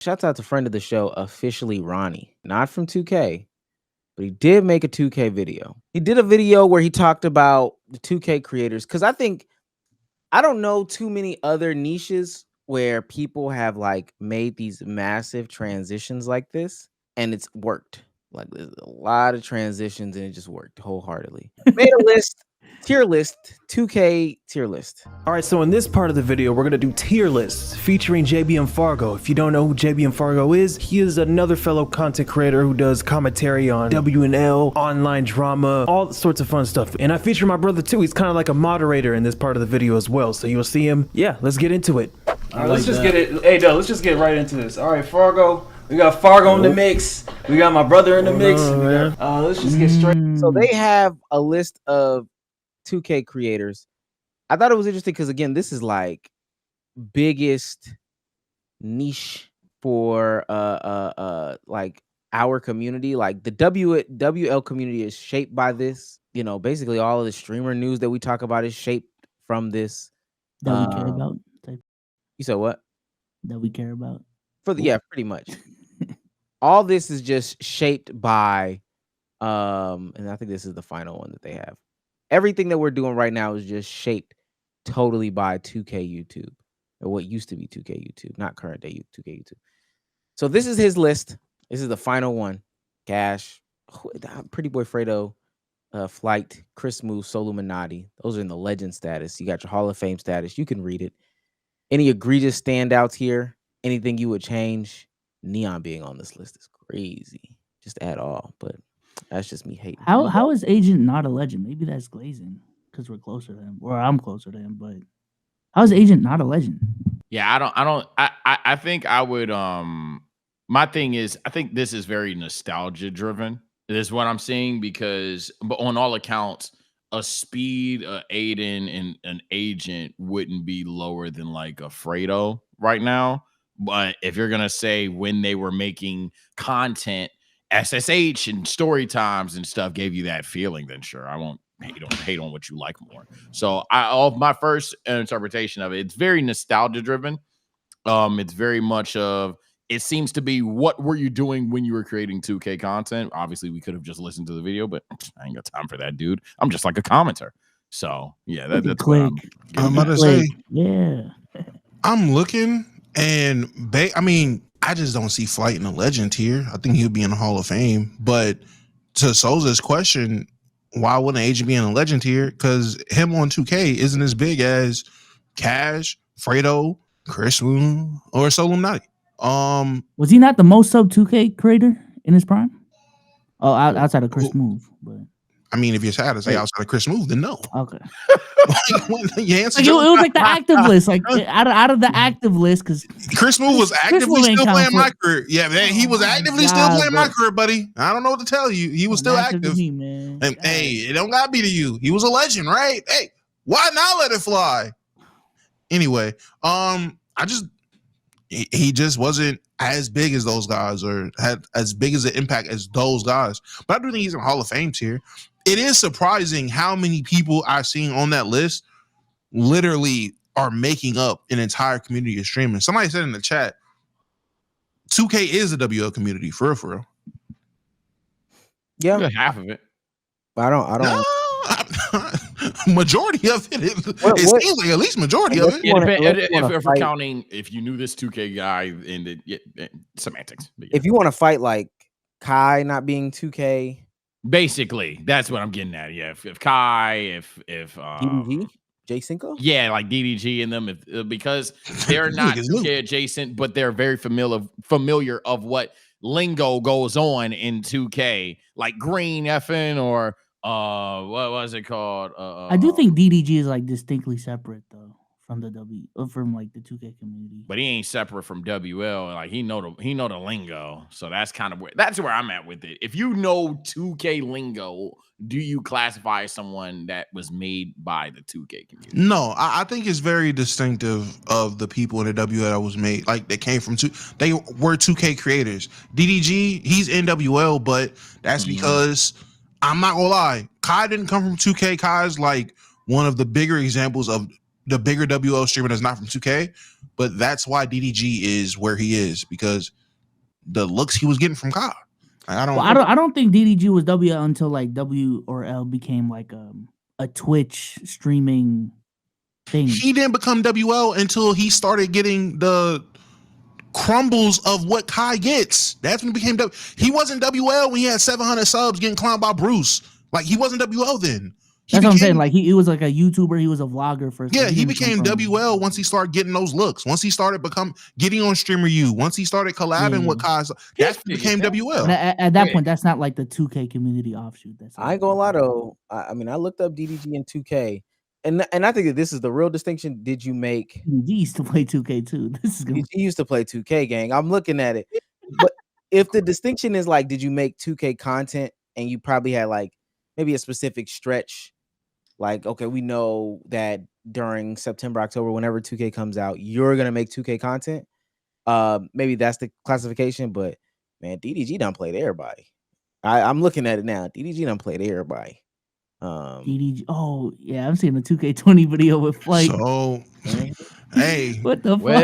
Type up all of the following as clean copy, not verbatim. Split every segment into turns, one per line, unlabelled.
Shouts out to friend of the show, Officially Ronnie. Not from 2K, but he did make a 2K video. He did a video where he talked about the 2K creators, because I don't know too many other niches where people have like made these massive transitions like this and it's worked. Like there's a lot of transitions and it just worked wholeheartedly. Made a list, tier list, 2K tier list.
All right, so in this part of the video, we're gonna do tier lists featuring JBM Fargo. If you don't know who JBM Fargo is, he is another fellow content creator who does commentary on WNL, online drama, all sorts of fun stuff. And I feature my brother too. He's kind of like a moderator in this part of the video as well. So you'll see him. Yeah, let's get into it. All right, let's just get it. Hey, Doug, let's just get right into this. All right, Fargo. We got Fargo in the mix. We got my brother in the mix. Let's just get straight.
So they have a list of 2K creators. I thought it was interesting because again, this is like biggest niche for like our community. Like the WL community is shaped by this. You know, basically all of the streamer news that we talk about is shaped from this.
That we care about.
You said what?
That we care about.
Yeah, pretty much. All this is just shaped by and I think this is the final one that they have. Everything that we're doing right now is just shaped totally by 2K YouTube, or what used to be 2K YouTube, not current day 2K YouTube. So this is his list. This is the final one. Cash, Pretty Boy Fredo, Flight, Chris Move, Soluminati. Those are in the legend status. You got your Hall of Fame status. You can read it. Any egregious standouts here? Anything you would change? Neon being on this list is crazy. Just at all, but that's just me hating.
How is Agent not a legend? Maybe that's glazing because we're closer to him, or I'm closer to him. But how is Agent not a legend?
Yeah, I think I would. My thing is, I think this is very nostalgia driven. This is what I'm seeing because, but on all accounts, a Speed, a Aiden, and an Agent wouldn't be lower than like a Fredo right now. But if you're gonna say when they were making content, SSH and story times and stuff gave you that feeling, then sure, I won't hate on what you like more. So my first interpretation of it, it's very nostalgia driven. It's very much of, it seems to be, what were you doing when you were creating 2K content? Obviously, we could have just listened to the video, but I ain't got time for that, dude. I'm just like a commenter. So yeah, that's what
I'm about to say.
Yeah,
I'm looking, and I just don't see Flight in the legend tier. I think he'll be in the Hall of Fame. But to Souza's question, why wouldn't Agent be in the legend tier? Because him on 2K isn't as big as Cash, Fredo, Chris Moon, or Soluminati.
Was he not the most sub 2K creator in his prime? Oh, outside of Chris Move, but
I mean, if you're sad to say outside of Chris Move, then no.
Okay.
You answered
It was like the active list, like out of the active list, because
Chris Move was actively still playing my career. Yeah, man, he was actively still playing my career, buddy. I don't know what to tell you. He was still active.
Man.
And hey, it don't gotta be to you. He was a legend, right? Hey, why not let it fly? Anyway, he just wasn't as big as those guys, or had as big as an impact as those guys. But I do think he's in Hall of Fame tier. It is surprising how many people I've seen on that list literally are making up an entire community of streaming. Somebody said in the chat, 2K is the WL community, for real.
Yeah,
half of it.
I don't.
No, majority of it. It seems like at least majority of it.
If we're counting, if you knew this 2K guy, and semantics. Yeah.
If you want to fight like Kai not being 2K.
Basically, that's what I'm getting at. Yeah, if Kai, if
DDG, J5,
yeah, like DDG in them, because they're not 2K adjacent, but they're very familiar of what lingo goes on in 2K, like green effing or what was it called?
I do think DDG is like distinctly separate though from from like the 2K community.
But he ain't separate from WL. Like he know the lingo. So that's kind of where I'm at with it. If you know 2K lingo, do you classify someone that was made by the 2K community?
No, I think it's very distinctive of the people in the WL that was made. Like they came from they were 2K creators. DDG, he's in WL, but that's because I'm not gonna lie, Kai didn't come from 2K. Kai's like one of the bigger examples of the bigger WL streamer that's not from 2K, but that's why DDG is where he is, because the looks he was getting from COD. I
don't think DDG was WL until like W or L became like a Twitch streaming thing.
He didn't become WL until he started getting the crumbles of what Kai gets. That's when he became He wasn't WL when he had 700 subs getting clowned by Bruce. Like, he wasn't WL then.
That's what I'm saying. Like, he was like a YouTuber. He was a vlogger first.
Yeah, he became WL once he started getting those looks. Once he started getting on Streamer U. Once he started collabing with Kai, that's when he became WL.
At that point, that's not like the 2K community offshoot. That's
I ain't gonna lie though. I mean, I looked up DDG in 2K, and I think that this is the real distinction. Did you make?
He used to play 2K too.
He used to play 2K, gang. I'm looking at it, but if the distinction is like, did you make 2K content, and you probably had like maybe a specific stretch. Like, okay, we know that during September, October, whenever 2K comes out, you're going to make 2K content. Maybe that's the classification, but man, DDG done played everybody. I'm looking at it now. DDG done played everybody.
DDG, oh, yeah, I'm seeing the 2K20 video with Flight.
So, hey.
What the fuck?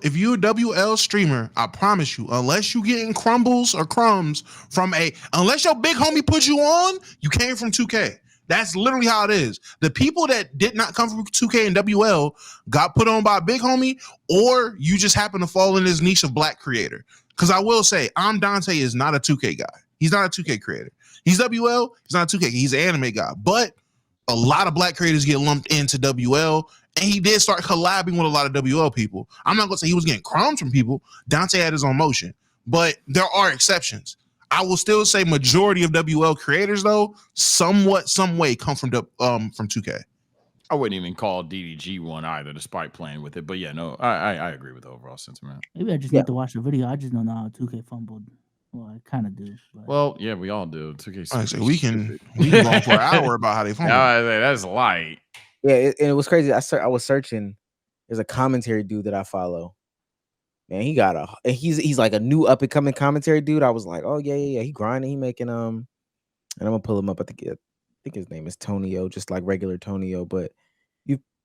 If you're a WL streamer, I promise you, unless you getting crumbles or crumbs unless your big homie put you on, you came from 2K. That's literally how it is. The people that did not come from 2K and WL got put on by a big homie, or you just happen to fall in this niche of black creator. Because I will say, Dante is not a 2K guy. He's not a 2K creator. He's WL. He's not a 2K. He's an anime guy. But a lot of black creators get lumped into WL, and he did start collabing with a lot of WL people. I'm not going to say he was getting crumbs from people. Dante had his own motion, but there are exceptions. I will still say majority of WL creators, though, some way come from 2K.
I wouldn't even call DDG one either, despite playing with it. But yeah, no, I agree with the overall sentiment.
Maybe I just need to watch the video. I just don't know how 2K fumbled. Well, I kind of do. But.
Well, yeah, we all do. 2K.
We can go for an hour about how they fumbled.
That's light.
Yeah, it was crazy. I was searching. There's a commentary dude that I follow. Man, he's like a new up and coming commentary dude. I was like, oh yeah. He grinding. He making and I'm gonna pull him up. I think his name is Tonio, just like regular Tonio. But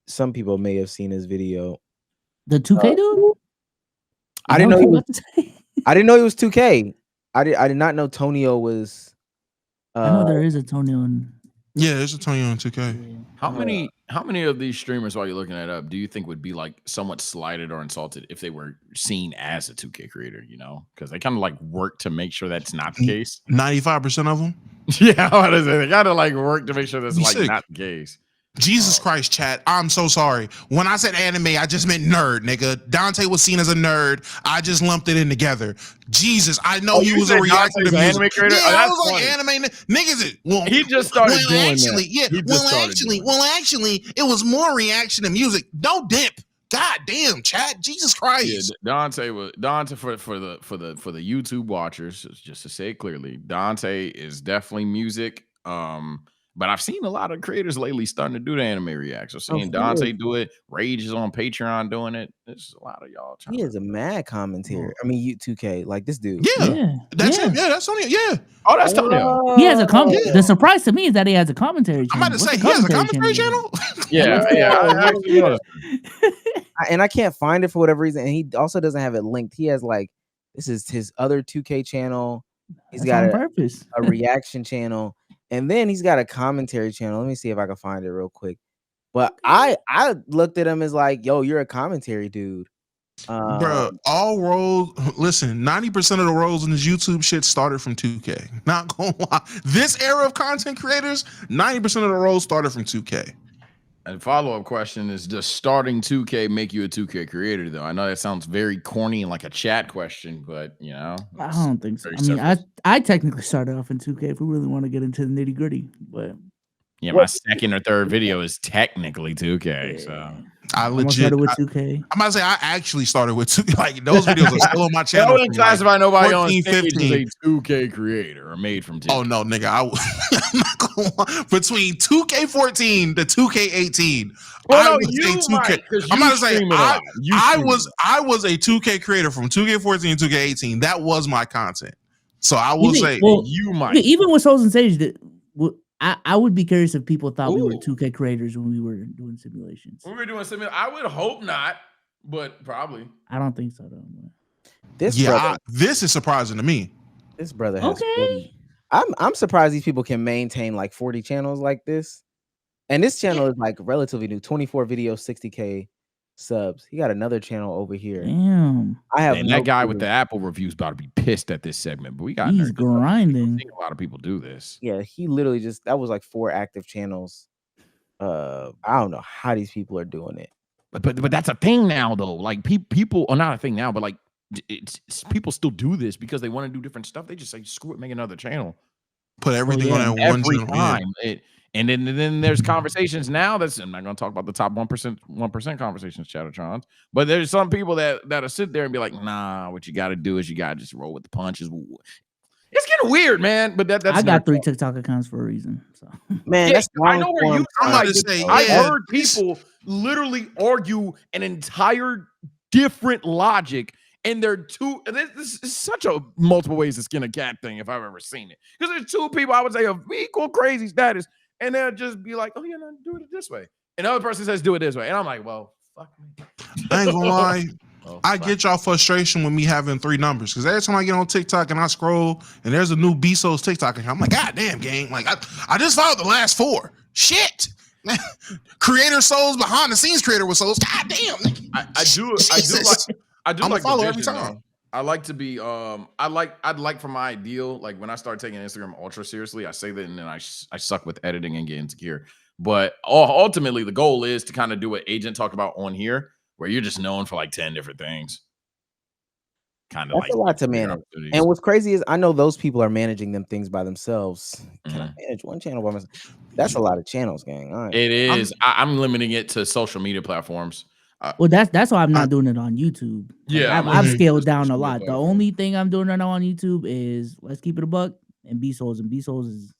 some people may have seen his video.
The 2K dude.
I didn't know he was. I didn't know he was 2K. I did not know Tonio was.
I know there is a Tonio.
Yeah, there's a Tonio in 2K.
Yeah.
How many of these streamers, while you're looking it up, do you think would be like somewhat slighted or insulted if they were seen as a 2K creator? You know, because they kind of like work to make sure that's not the case.
95% of them.
Yeah, what is it? They gotta like work to make sure that's like not the case.
Jesus Christ, chat. I'm so sorry. When I said anime, I just meant nerd, nigga. Dante was seen as a nerd. I just lumped it in together. Jesus, I know he was a reaction to music.
Anime creator?
Yeah, I was like anime niggas. Well,
he just started doing
actually,
that.
Yeah. Actually, it was more reaction to music. No dip. God damn, chat. Jesus Christ.
Yeah, Dante for the YouTube watchers, just to say it clearly, Dante is definitely music. But I've seen a lot of creators lately starting to do the anime reactions. Seeing Dante do it, Rage is on Patreon doing it. There's a lot of y'all.
He is a mad commentator. I mean, 2K, like this dude.
Yeah. That's him. Yeah, that's Tonio. Yeah.
Oh, that's Tonio.
He has a comment. Yeah. The surprise to me is that he has a commentary channel.
I'm about to say he has a commentary channel.
Yeah.
And I can't find it for whatever reason. And he also doesn't have it linked. He has like, this is his other 2K channel. He's got a reaction channel. And then he's got a commentary channel. Let me see if I can find it real quick. But I looked at him as like, yo, you're a commentary dude.
Bro, all roles, listen, 90% of the roles in this YouTube shit started from 2K. Not gonna lie. This era of content creators, 90% of the roles started from 2K.
And follow-up question is, does starting 2K make you a 2K creator, though? I know that sounds very corny and like a chat question, but, you know.
I don't think so. I mean, I technically started off in 2K if we really want to get into the nitty-gritty, but...
Yeah, my second or third video is technically 2K, so...
I legit
started with 2K.
I'm about to say I actually started with 2K. Like those videos are still on my channel.
I wouldn't classify nobody
14,
on 15 as a 2K creator or made from 2K.
Oh no, nigga! I'm not gonna lie. Between 2K14 to 2K18,
well,
I was a 2K. I'm about to say I was a 2K creator from 2K14 to 2K18. That was my content. So I will say
you might. Even with Souls and Sage, I would be curious if people thought we were
Ooh.
2K creators when we were doing simulations.
When we were doing similar, I would hope not, but probably.
I don't think so though.
This
Yeah,
brother,
this is surprising to me.
this brother has
Okay.
40. I'm surprised these people can maintain like 40 channels like this. And this channel is like relatively new, 24 videos, 60K subs. He got another channel over here.
Damn,
I have
And
no
that guy
clue.
with the Apple reviews about to be pissed at this segment, but we got
he's
nerds. I
grinding.
think a lot of people do this.
Yeah, he literally just that was like 4 active channels. I don't know how these people are doing it.
But that's a thing now, though. Like people, or not a thing now, but like it's people still do this because they want to do different stuff. They just say, screw it, make another channel
Put everything
yeah,
on that one
every
channel. Yeah.
time. And then there's conversations now. I'm not going to talk about the top 1% conversations, Chattertrons. But there's some people that'll sit there and be like, nah, what you got to do is you got to just roll with the punches. It's getting weird, man. But that's
I got
nerd
3
talk.
TikTok accounts for a reason. So
Man,
Yeah,
that's
I know where you.
I'm about to say,
I've
yeah,
heard people literally argue an entire different logic, and they're two. And this is such a multiple ways to skin a cat thing if I've ever seen it. Because there's 2 people I would say of equal crazy status, and they'll just be like, "Oh yeah, no, do it this way," and the other person says, "Do it this way," and I'm like, "Well, fuck me."
I ain't gonna lie.
Oh,
I
fuck.
get y'all frustration with me having 3 numbers because every time I get on TikTok and I scroll and there's a new Bezos TikTok account, I'm like, God damn, gang! Like I just followed the last 4. Shit, creator souls behind the scenes, creator with souls. God damn,
I do
Jesus.
like
I'ma
the
follow every
vision,
time.
though. I like to be I'd like for my ideal, like when I start taking Instagram ultra seriously, I say that and then I suck with editing and get insecure. But ultimately the goal is to kind of do what Agent talked about on here, where you're just known for like 10 different things. Kind of
That's
like
a lot to
weird
manage.
opportunities.
And what's crazy is I know those people are managing them things by themselves. Can I manage one channel by myself? That's a lot of channels, gang. All right.
It is. I'm limiting it to social media platforms.
well, that's why I'm not doing it on YouTube. Like,
Yeah,
I've,
I'm
I've
on
scaled
YouTube
down a
social
lot.
media
The only thing I'm doing right now on YouTube is Let's Keep It a Buck and B Souls. And B Souls is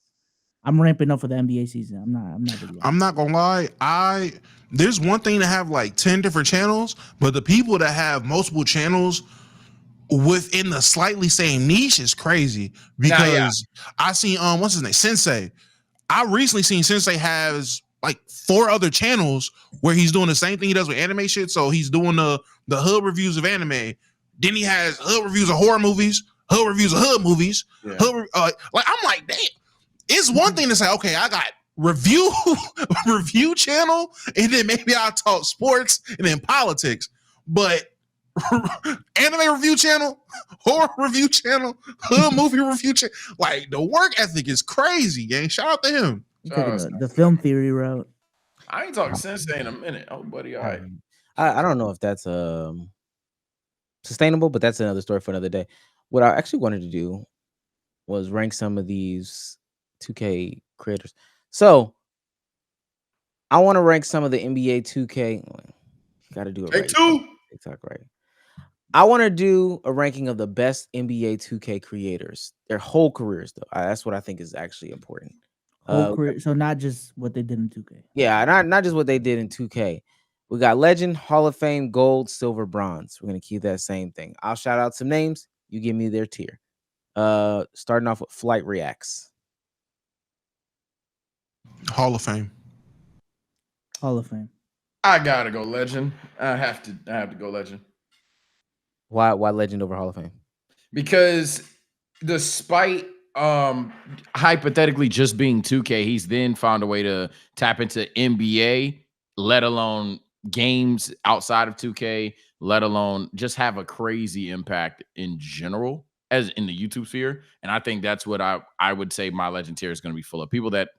I'm ramping up for the NBA season. I'm not really
I'm not gonna lie. There's one thing to have like 10 different channels, but the people that have multiple channels within the slightly same niche is crazy. Because I seen what's his name? Sensei. I recently seen Sensei has like 4 other channels where he's doing the same thing he does with anime shit. So he's doing the hood reviews of anime. Then he has hood reviews of horror movies, hood reviews of hood movies.
Yeah.
Like I'm like, damn. It's one thing to say, okay, I got review channel, and then maybe I'll talk sports and then politics. But anime review channel, horror review channel, hood movie review channel, like the work ethic is crazy, gang. Shout out to him.
I'm taking the film theory route.
I ain't talking Sensei in a minute. Oh, buddy, all right.
I don't know if that's sustainable, but that's another story for another day. What I actually wanted to do was rank some of these 2K creators. So I want to rank some of the NBA 2K. Got to do it
Take
right.
2.
TikTok, right? I want to do a ranking of the best NBA 2K creators, their whole careers, though. That's what I think is actually important.
Whole career, so not just what they did in 2K.
Yeah, not just what they did in 2K. We got Legend, Hall of Fame, Gold, Silver, Bronze. We're gonna keep that same thing. I'll shout out some names. You give me their tier. Starting off with Flight Reacts.
Hall of Fame.
Hall of Fame.
I gotta go Legend. I have to go Legend.
Why Legend over Hall of Fame?
Because despite hypothetically just being 2K, he's then found a way to tap into NBA, let alone games outside of 2K, let alone just have a crazy impact in general as in the YouTube sphere. And I think that's what I would say my Legend tier is going to be full of people that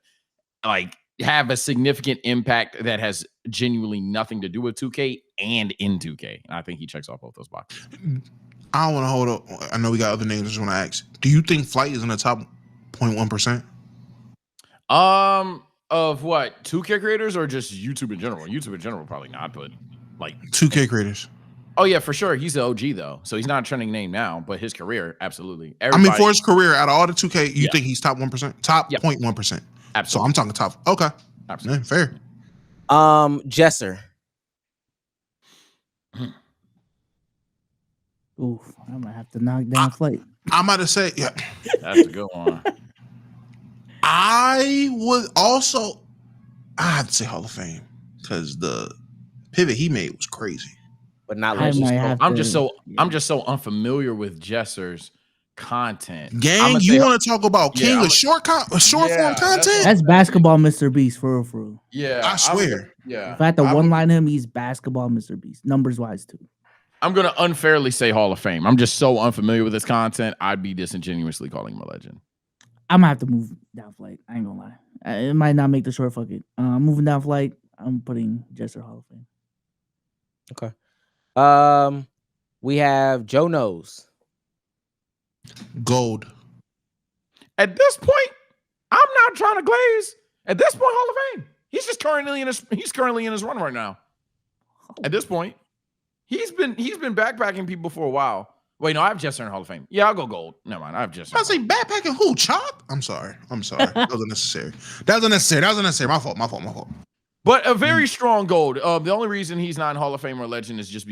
like have a significant impact that has genuinely nothing to do with 2K and in 2K. And I think he checks off both those boxes.
I don't want to hold up. I know we got other names. I just want to ask: do you think Flight is in the top 0.1%?
Of what? 2K creators or just YouTube in general? YouTube in general, probably not, but like
2K creators.
oh yeah, for sure. He's the OG though. So he's not a trending name now, but his career, absolutely.
I mean, for his career, out of all the 2K, you
Yeah.
think he's top 1%? Top
Yeah.
0.1%. So
absolutely.
I'm talking top. Okay.
Absolutely.
Yeah, fair.
Jesser.
Oof, I might have to knock down Flight.
I'm about to say, yeah.
That's a good one.
I would also, I have to say Hall of Fame because the pivot he made was crazy.
but not
I
legend.
might have
I'm
to-
just so
yeah.
I'm just so unfamiliar with Jesser's content.
Gang,
I'ma
you
say-
want to talk about
Yeah,
king
I'ma-
of short
Yeah,
form
that's
content?
That's basketball, Mr. Beast, for real, for real.
Yeah,
I swear.
Yeah,
If I had to
I'm-
one line him, he's basketball, Mr. Beast, numbers wise too.
I'm gonna unfairly say Hall of Fame. I'm just so unfamiliar with his content. I'd be disingenuously calling him a legend.
I'm gonna have to move down flight. I ain't gonna lie. It might not make the short. Fuck it. Moving down flight. I'm putting Jesser Hall of Fame.
We have Joe Knows.
Gold.
At this point, I'm not trying to glaze. At this point, Hall of Fame. He's currently in his run right now. At this point, he's been backpacking people for a while. Wait, no, I have Jesser in Hall of Fame. Yeah, I'll go gold. Never mind, I have Jesser.
I say backpacking who? Chop? I'm sorry. That was unnecessary. My fault.
But a very strong gold. The only reason he's not in Hall of Fame or legend is just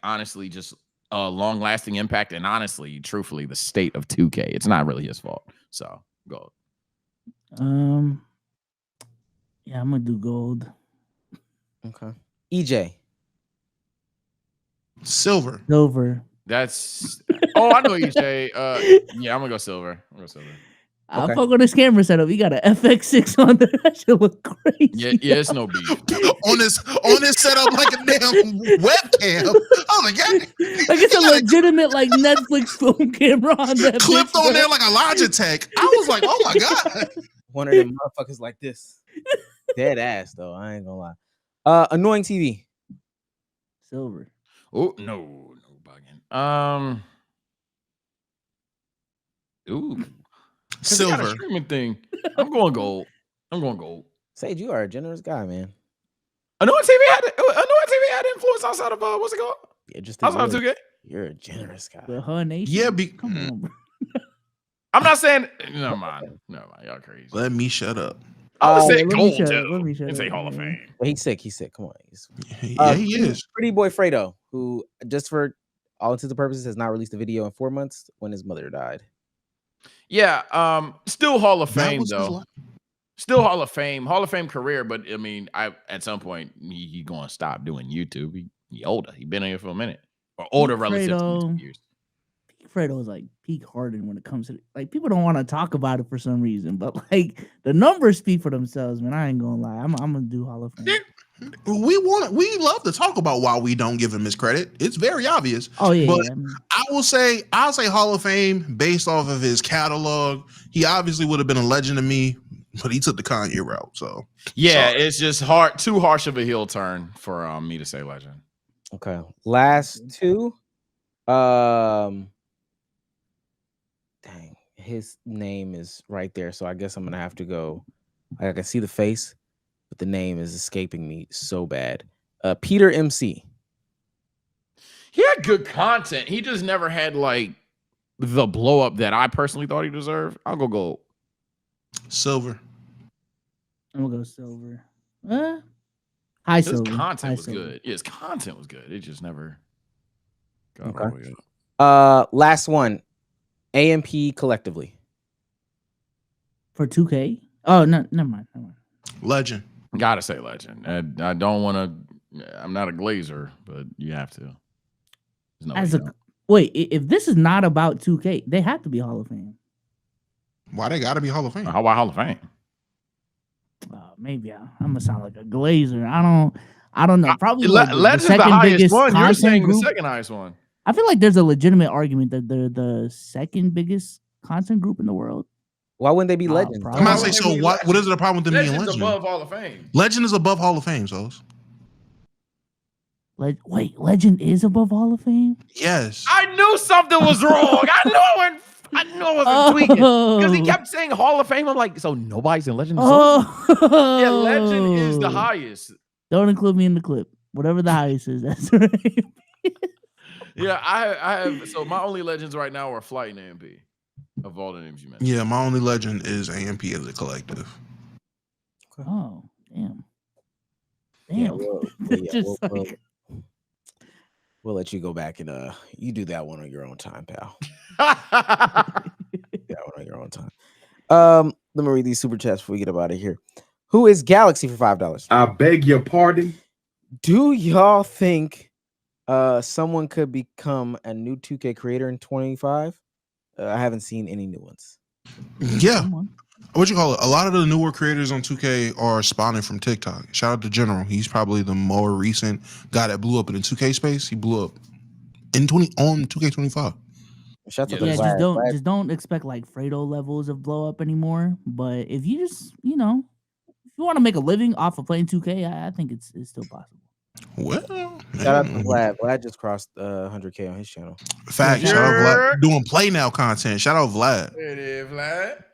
honestly, just a long-lasting impact, and honestly, truthfully, the state of 2K. It's not really his fault. So gold.
Yeah, I'm gonna do gold.
Okay. EJ.
Silver.
Silver.
That's I know what you say. Yeah, I'm gonna go silver.
I
Okay.
fuck with this camera setup. You got an FX6 on there. That shit look crazy.
Yeah, it's no beef.
on this setup like a damn webcam. Oh my god.
Like it's a legitimate like Netflix film camera on that.
Clipped
bitch,
on
bro.
there like a Logitech. I was like, oh my god.
One of them motherfuckers like this. Dead ass though. I ain't gonna lie. Annoying TV.
Silver.
Oh no bugging. Ooh. 'Cause he got a
Silver.
streaming thing. I'm going gold.
Sage, you are a generous guy, man.
Annoying TV had influence outside of what's it called?
Yeah, just
Outside of 2K.
you're a generous guy.
The Her Nation.
Yeah,
Come on, bro.
I'm not saying. Never mind. Y'all crazy.
let me shut up.
I would say
let me
gold
shut
too.
up, let me shut
And say
up,
Hall of
man.
Fame.
Well, he's sick. Come on.
Yeah, he is.
Pretty Boy Fredo, who just for all intents and purposes has not released a video in 4 months when his mother died.
Yeah. Still Hall of
That
Fame
was his
though.
life.
Still Hall of Fame career. But I mean, at some point he gonna stop doing YouTube. He older. He been here for a minute or older relative to
Fredo.
2 years.
Peak Fredo is like peak Harden when it comes to like people don't want to talk about it for some reason, but like the numbers speak for themselves, man. I ain't gonna lie. I'm gonna do Hall of Fame.
We love to talk about why we don't give him his credit. It's very obvious.
Oh yeah,
But
yeah.
I'll say Hall of Fame based off of his catalog. He obviously would have been a legend to me, but he took the Kanye route. So
Yeah,
sorry.
it's just too harsh of a heel turn for me to say legend.
Okay. Last two. Dang, his name is right there. So I guess I'm gonna have to go. I can see the face, but the name is escaping me so bad. Peter MC.
He had good content. He just never had like the blow up that I personally thought he deserved. I'll go gold.
Silver.
I'm gonna go silver. High
His
silver.
content
High
was
silver.
good. Yeah, his content was good. It just never got
Okay.
all the way up.
Last one. AMP collectively.
For 2K. Oh no, never mind.
Legend.
Gotta say legend. I don't want to. I'm not a glazer, but you have to. There's no way
As
you
a
don't.
wait, if this is not about 2K, they have to be Hall of Fame.
Why they gotta be Hall of Fame?
How about Hall of Fame?
Maybe I'm gonna sound like a glazer. I don't know. Probably like the
Legend's the
second
highest
biggest
one. You're
content
saying
group.
the second highest one.
I feel like there's a legitimate argument that they're the second biggest content group in the world.
Why wouldn't they be legends?
probably.
I'm
Why
not saying
would
so.
they be
What is the problem with them being
Legend's
legend?
above Hall of Fame.
Legend is above Hall of Fame, so
Wait, Legend is above Hall of Fame?
yes.
I knew something was wrong. I knew I wasn't tweaking because he kept saying Hall of Fame. I'm like, so nobody's in Legend.
Oh,
Yeah, Legend is the highest.
Don't include me in the clip. Whatever the highest is, that's right.
Yeah, I have. So my only legends right now are Flight and AMP of all the names you mentioned.
Yeah, my only legend is AMP as a collective.
Oh, damn.
Yeah,
Damn.
we'll,
Just like-
we'll let you go back and you do that one on your own time, pal. That one on your own time. Let me read these super chats before we get up out of here. Who is Galaxy for $5?
I beg your pardon.
Do y'all think someone could become a new 2K creator in 25? I haven't seen any new ones.
Yeah.
Come on.
What you call it? A lot of the newer creators on 2K are spawning from TikTok. Shout out to General. He's probably the more recent guy that blew up in the 2K space. He blew up on 2K25.
Shout out
Yeah,
to
Yeah,
Vlad.
just don't expect like Fredo levels of blow up anymore. But if you just, you know, if you want to make a living off of playing 2K, I think it's still possible.
Well,
Shout out to
man.
Vlad. Vlad just crossed 100K on his channel.
Fact. Shout out Vlad doing play now content. Shout out Vlad.
It is, Vlad.